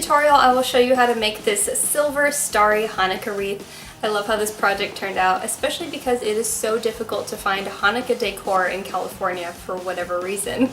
tutorial I will show you how to make this silver starry Hanukkah wreath. I love how this project turned out, especially because it is so difficult to find Hanukkah decor in California for whatever reason.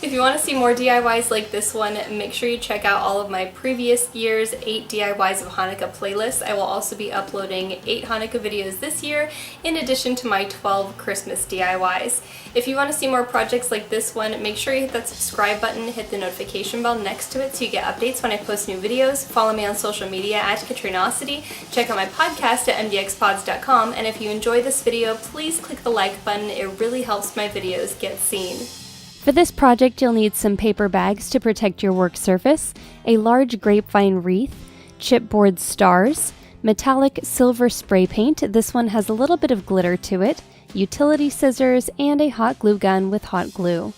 If you want to see more DIYs like this one, make sure you check out all of my previous year's 8 DIYs of Hanukkah playlists. I will also be uploading 8 Hanukkah videos this year, in addition to my 12 Christmas DIYs. If you want to see more projects like this one, make sure you hit that subscribe button, hit the notification bell next to it so you get updates when I post new videos. Follow me on social media at Katrinaosity. Check out my podcast at MDXpods.com, and if you enjoy this video, please click the like button. It really helps my videos get seen. For this project, you'll need some paper bags to protect your work surface, a large grapevine wreath, chipboard stars, metallic silver spray paint, this one has a little bit of glitter to it, utility scissors, and a hot glue gun with hot glue.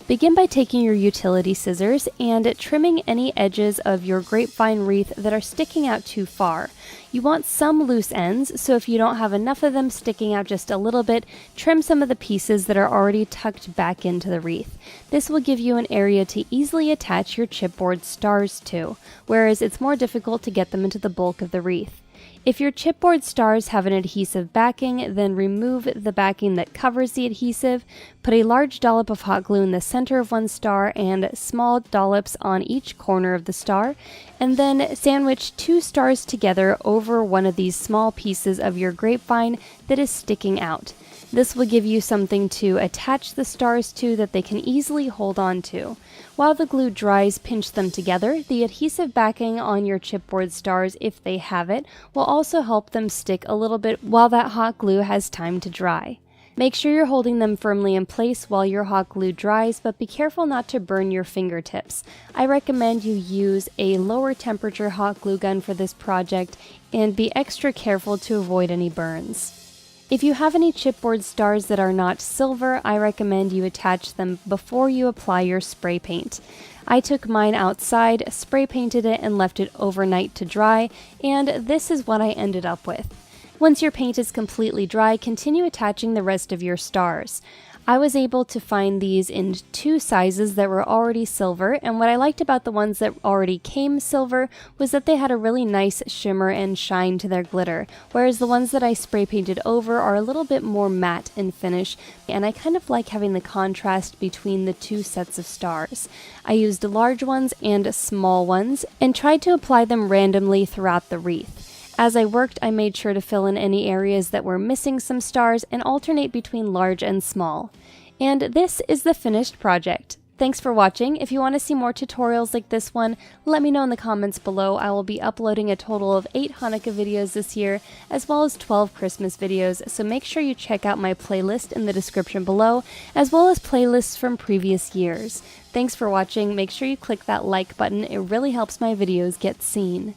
Begin by taking your utility scissors and trimming any edges of your grapevine wreath that are sticking out too far. You want some loose ends, so if you don't have enough of them sticking out just a little bit, trim some of the pieces that are already tucked back into the wreath. This will give you an area to easily attach your chipboard stars to, whereas it's more difficult to get them into the bulk of the wreath. If your chipboard stars have an adhesive backing, then remove the backing that covers the adhesive, put a large dollop of hot glue in the center of one star and small dollops on each corner of the star, and then sandwich 2 stars together over one of these small pieces of your grapevine that is sticking out. This will give you something to attach the stars to that they can easily hold on to. While the glue dries, pinch them together. The adhesive backing on your chipboard stars, if they have it, will also help them stick a little bit while that hot glue has time to dry. Make sure you're holding them firmly in place while your hot glue dries, but be careful not to burn your fingertips. I recommend you use a lower temperature hot glue gun for this project and be extra careful to avoid any burns. If you have any chipboard stars that are not silver, I recommend you attach them before you apply your spray paint. I took mine outside, spray painted it, and left it overnight to dry, and this is what I ended up with. Once your paint is completely dry, continue attaching the rest of your stars. I was able to find these in 2 sizes that were already silver, and what I liked about the ones that already came silver was that they had a really nice shimmer and shine to their glitter, whereas the ones that I spray painted over are a little bit more matte in finish, and I kind of like having the contrast between the 2 sets of stars. I used large ones and small ones, and tried to apply them randomly throughout the wreath. As I worked, I made sure to fill in any areas that were missing some stars and alternate between large and small. And this is the finished project. Thanks for watching. If you want to see more tutorials like this one, let me know in the comments below. I will be uploading a total of 8 Hanukkah videos this year, as well as 12 Christmas videos, so make sure you check out my playlist in the description below, as well as playlists from previous years. Thanks for watching. Make sure you click that like button. It really helps my videos get seen.